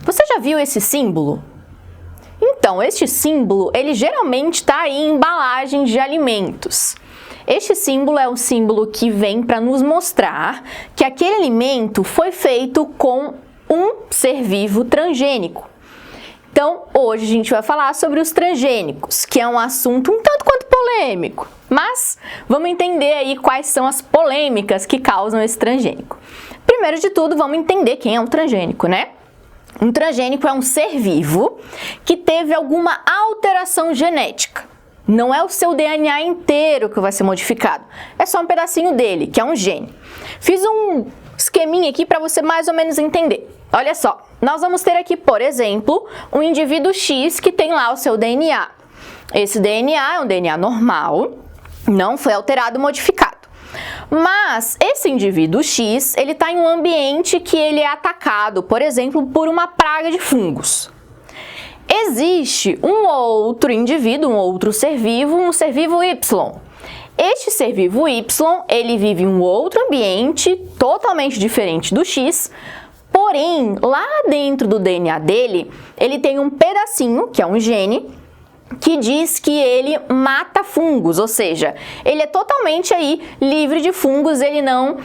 Você já viu esse símbolo? Então, este símbolo, ele geralmente está em embalagens de alimentos. Este símbolo é um símbolo que vem para nos mostrar que aquele alimento foi feito com um ser vivo transgênico. Então, hoje a gente vai falar sobre os transgênicos, que é um assunto um tanto quanto polêmico. Mas vamos entender aí quais são as polêmicas que causam esse transgênico. Primeiro de tudo, vamos entender quem é um transgênico, né? Um transgênico é um ser vivo que teve alguma alteração genética. Não é o seu DNA inteiro que vai ser modificado, é só um pedacinho dele, que é um gene. Fiz um esqueminha aqui para você mais ou menos entender. Olha só, nós vamos ter aqui, por exemplo, um indivíduo X que tem lá o seu DNA. Esse DNA é um DNA normal, não foi alterado ou modificado. Mas esse indivíduo X, ele está em um ambiente que ele é atacado, por exemplo, por uma praga de fungos. Existe um outro indivíduo, um outro ser vivo, um ser vivo Y. Este ser vivo Y, ele vive em um outro ambiente totalmente diferente do X, porém, lá dentro do DNA dele, ele tem um pedacinho, que é um gene, que diz que ele mata fungos, ou seja, ele é totalmente aí livre de fungos, ele não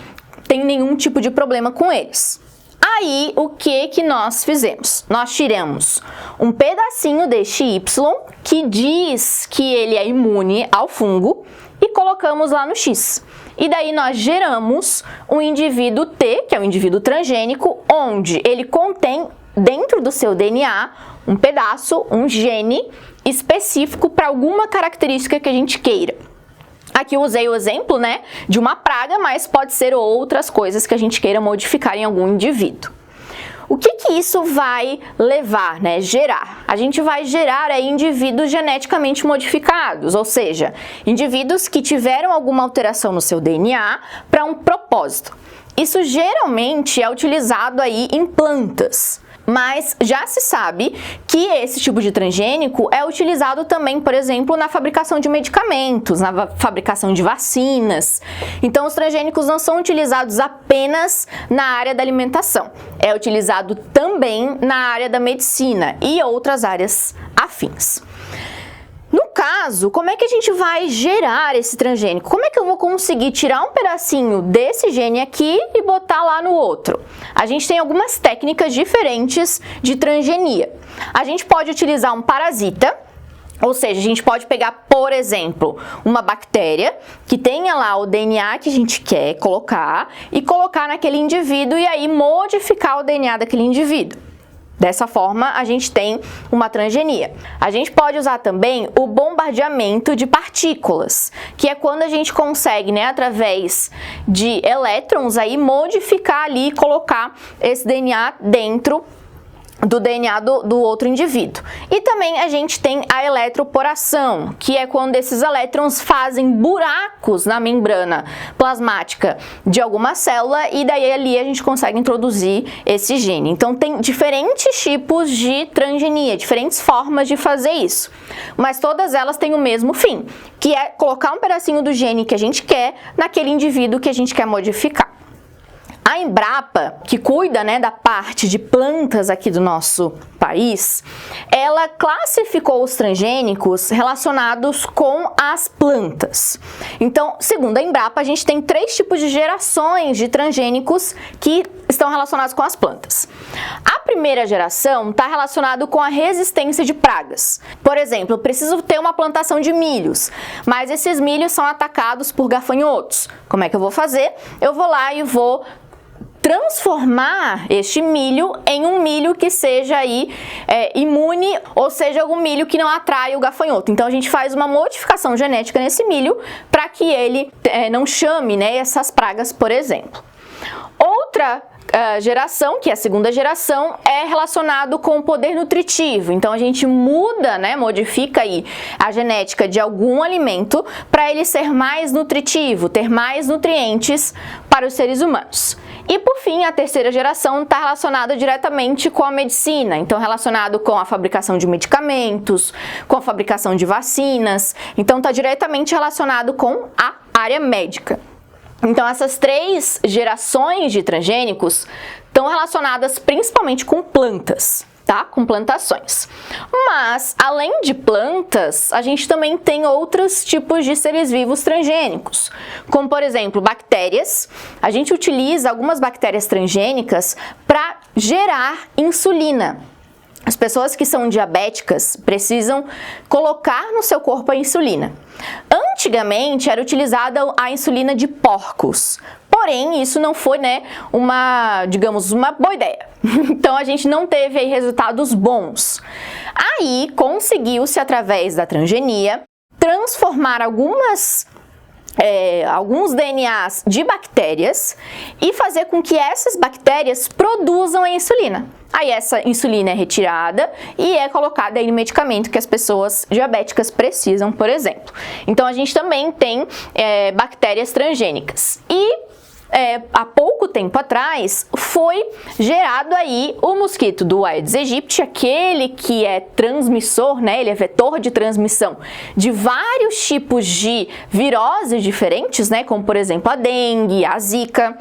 tem nenhum tipo de problema com eles. Aí, o que nós fizemos? Nós tiramos um pedacinho deste Y, que diz que ele é imune ao fungo, e colocamos lá no X. E daí nós geramos um indivíduo T, que é um indivíduo transgênico, onde ele contém dentro do seu DNA um pedaço, um gene específico para alguma característica que a gente queira. Aqui eu usei o exemplo, né, de uma praga, mas pode ser outras coisas que a gente queira modificar em algum indivíduo. O que isso vai levar, né, gerar? A gente vai gerar aí indivíduos geneticamente modificados, ou seja, indivíduos que tiveram alguma alteração no seu DNA para um propósito. Isso geralmente é utilizado aí em plantas. Mas já se sabe que esse tipo de transgênico é utilizado também, por exemplo, na fabricação de medicamentos, na fabricação de vacinas. Então, os transgênicos não são utilizados apenas na área da alimentação, é utilizado também na área da medicina e outras áreas afins. No caso, como é que a gente vai gerar esse transgênico? Como é que eu vou conseguir tirar um pedacinho desse gene aqui e botar lá no outro? A gente tem algumas técnicas diferentes de transgenia. A gente pode utilizar um parasita, ou seja, a gente pode pegar, por exemplo, uma bactéria que tenha lá o DNA que a gente quer colocar e colocar naquele indivíduo e aí modificar o DNA daquele indivíduo. Dessa forma, a gente tem uma transgenia. A gente pode usar também o bombardeamento de partículas, que é quando a gente consegue, né, através de elétrons, aí modificar ali e colocar esse DNA dentro do DNA do outro indivíduo. E também a gente tem a eletroporação, que é quando esses elétrons fazem buracos na membrana plasmática de alguma célula e daí ali a gente consegue introduzir esse gene. Então tem diferentes tipos de transgenia, diferentes formas de fazer isso, mas todas elas têm o mesmo fim, que é colocar um pedacinho do gene que a gente quer naquele indivíduo que a gente quer modificar. A Embrapa, que cuida, né, da parte de plantas aqui do nosso país, ela classificou os transgênicos relacionados com as plantas. Então, segundo a Embrapa, a gente tem 3 tipos de gerações de transgênicos que estão relacionados com as plantas. A primeira geração está relacionada com a resistência de pragas. Por exemplo, eu preciso ter uma plantação de milhos, mas esses milhos são atacados por gafanhotos. Como é que eu vou fazer? Eu vou lá e vou transformar este milho em um milho que seja aí imune, ou seja, algum milho que não atrai o gafanhoto. Então a gente faz uma modificação genética nesse milho para que ele não chame, né, essas pragas, por exemplo. Outra geração, que é a segunda geração, é relacionado com o poder nutritivo. Então a gente muda, né, modifica aí a genética de algum alimento para ele ser mais nutritivo, ter mais nutrientes para os seres humanos. E por fim, a terceira geração está relacionada diretamente com a medicina, então relacionado com a fabricação de medicamentos, com a fabricação de vacinas, então está diretamente relacionado com a área médica. Então essas 3 gerações de transgênicos estão relacionadas principalmente com plantas, tá? Com plantações. Mas, além de plantas, a gente também tem outros tipos de seres vivos transgênicos, como, por exemplo, bactérias. A gente utiliza algumas bactérias transgênicas para gerar insulina. As pessoas que são diabéticas precisam colocar no seu corpo a insulina. Antigamente era utilizada a insulina de porcos, porém isso não foi, uma boa ideia. Então a gente não teve aí resultados bons. Aí conseguiu-se, através da transgenia, transformar alguns DNAs de bactérias e fazer com que essas bactérias produzam a insulina. Aí essa insulina é retirada e é colocada aí no medicamento que as pessoas diabéticas precisam, por exemplo. Então a gente também tem bactérias transgênicas. E há pouco tempo atrás foi gerado aí o mosquito do Aedes aegypti, aquele que é transmissor, ele é vetor de transmissão de vários tipos de viroses diferentes, como por exemplo a dengue, a zika.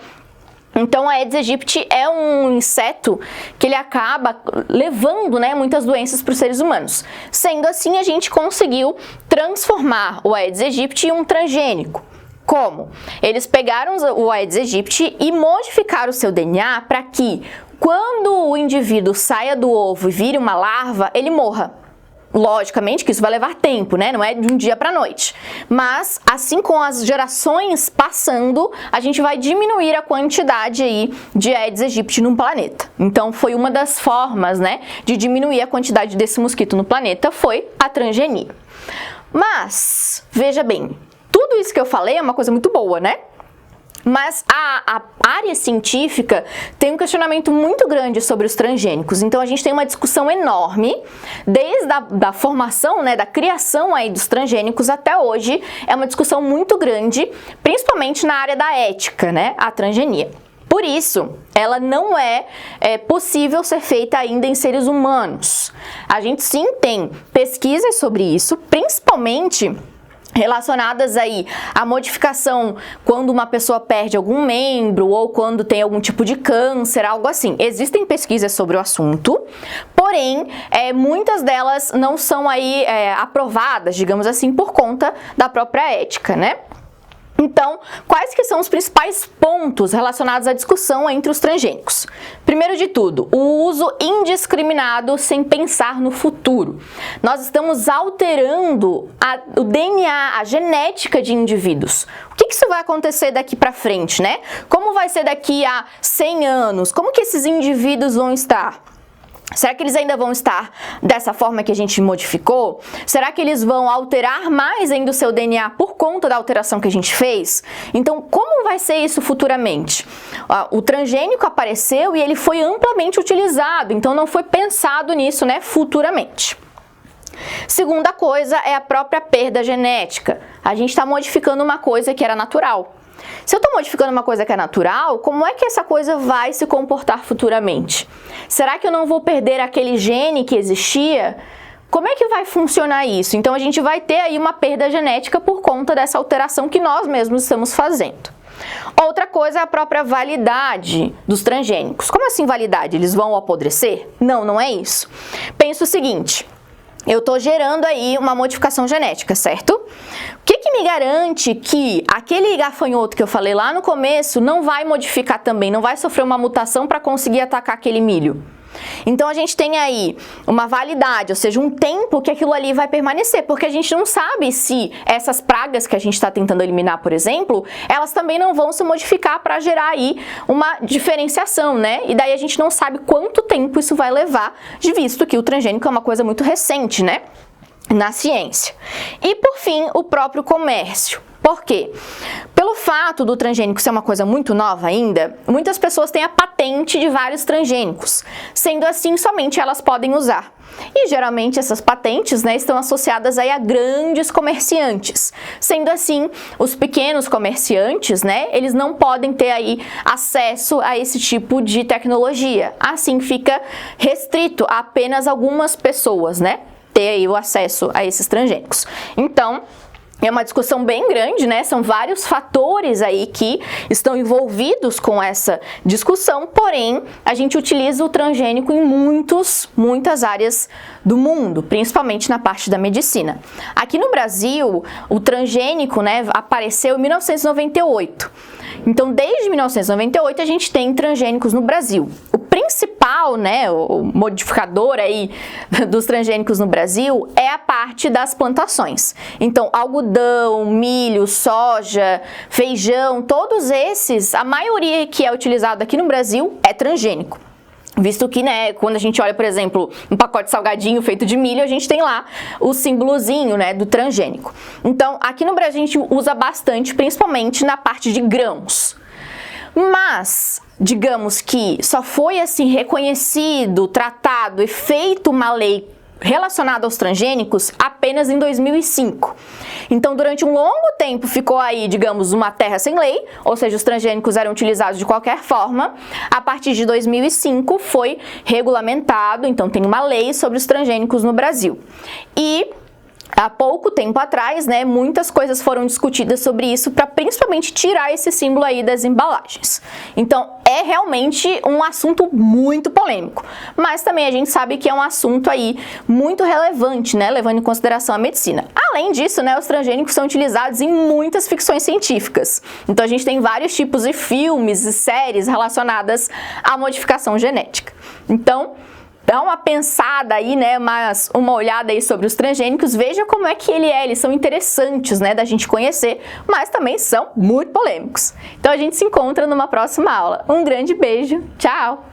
Então, a Aedes aegypti é um inseto que ele acaba levando, muitas doenças para os seres humanos. Sendo assim, a gente conseguiu transformar o Aedes aegypti em um transgênico. Como? Eles pegaram o Aedes aegypti e modificaram o seu DNA para que, quando o indivíduo saia do ovo e vire uma larva, ele morra. Logicamente que isso vai levar tempo, não é de um dia para a noite. Mas, assim com as gerações passando, a gente vai diminuir a quantidade aí de Aedes aegypti no planeta. Então, foi uma das formas, de diminuir a quantidade desse mosquito no planeta, foi a transgenia. Mas, veja bem, tudo isso que eu falei é uma coisa muito boa, Mas a área científica tem um questionamento muito grande sobre os transgênicos, então a gente tem uma discussão enorme, desde a formação, da criação aí dos transgênicos até hoje, é uma discussão muito grande, principalmente na área da ética, a transgenia. Por isso, ela não é possível ser feita ainda em seres humanos. A gente sim tem pesquisas sobre isso, principalmente relacionadas aí à modificação quando uma pessoa perde algum membro ou quando tem algum tipo de câncer, algo assim. Existem pesquisas sobre o assunto, porém, muitas delas não são aí aprovadas, digamos assim, por conta da própria ética, Então, quais que são os principais pontos relacionados à discussão entre os transgênicos? Primeiro de tudo, o uso indiscriminado sem pensar no futuro. Nós estamos alterando o DNA, a genética de indivíduos. O que isso vai acontecer daqui para frente, Como vai ser daqui a 100 anos? Como que esses indivíduos vão estar? Será que eles ainda vão estar dessa forma que a gente modificou? Será que eles vão alterar mais ainda o seu DNA por conta da alteração que a gente fez? Então, como vai ser isso futuramente? O transgênico apareceu e ele foi amplamente utilizado, então não foi pensado nisso, futuramente. Segunda coisa é a própria perda genética. A gente está modificando uma coisa que era natural. Se eu estou modificando uma coisa que é natural, como é que essa coisa vai se comportar futuramente? Será que eu não vou perder aquele gene que existia? Como é que vai funcionar isso? Então a gente vai ter aí uma perda genética por conta dessa alteração que nós mesmos estamos fazendo. Outra coisa é a própria validade dos transgênicos. Como assim validade? Eles vão apodrecer? Não, não é isso. Pensa o seguinte, eu estou gerando aí uma modificação genética, certo? O que me garante que aquele gafanhoto que eu falei lá no começo não vai modificar também, não vai sofrer uma mutação para conseguir atacar aquele milho? Então a gente tem aí uma validade, ou seja, um tempo que aquilo ali vai permanecer, porque a gente não sabe se essas pragas que a gente está tentando eliminar, por exemplo, elas também não vão se modificar para gerar aí uma diferenciação, E daí a gente não sabe quanto tempo isso vai levar, visto que o transgênico é uma coisa muito recente, na ciência. E por fim, o próprio comércio. Por quê? Pelo fato do transgênico ser uma coisa muito nova ainda, muitas pessoas têm a patente de vários transgênicos. Sendo assim, somente elas podem usar. E geralmente essas patentes, estão associadas aí a grandes comerciantes. Sendo assim, os pequenos comerciantes, eles não podem ter aí acesso a esse tipo de tecnologia. Assim fica restrito a apenas algumas pessoas, ter aí o acesso a esses transgênicos. Então, É uma discussão bem grande, né? São vários fatores aí que estão envolvidos com essa discussão, porém, a gente utiliza o transgênico em muitas áreas do mundo, principalmente na parte da medicina. Aqui no Brasil, o transgênico, né, apareceu em 1998. Então, desde 1998, a gente tem transgênicos no Brasil. O principal, né, o modificador aí dos transgênicos no Brasil é a parte das plantações. Então, algodão, milho, soja, feijão, todos esses, a maioria que é utilizado aqui no Brasil é transgênico. Visto que, né, quando a gente olha, por exemplo, um pacote de salgadinho feito de milho, a gente tem lá o símbolozinho, né, do transgênico. Então, aqui no Brasil a gente usa bastante, principalmente na parte de grãos. Mas, digamos que só foi assim reconhecido, tratado e feito uma lei relacionada aos transgênicos apenas em 2005. Então, durante um longo tempo ficou aí, digamos, uma terra sem lei, ou seja, os transgênicos eram utilizados de qualquer forma. A partir de 2005 foi regulamentado, então tem uma lei sobre os transgênicos no Brasil. E há pouco tempo atrás, né, muitas coisas foram discutidas sobre isso para principalmente tirar esse símbolo aí das embalagens. Então, é realmente um assunto muito polêmico, mas também a gente sabe que é um assunto aí muito relevante, né, levando em consideração a medicina. Além disso, né, os transgênicos são utilizados em muitas ficções científicas. Então, a gente tem vários tipos de filmes e séries relacionadas à modificação genética. Então, dá uma pensada aí, né, uma olhada aí sobre os transgênicos, veja como é que eles são interessantes, né, da gente conhecer, mas também são muito polêmicos. Então a gente se encontra numa próxima aula. Um grande beijo, tchau!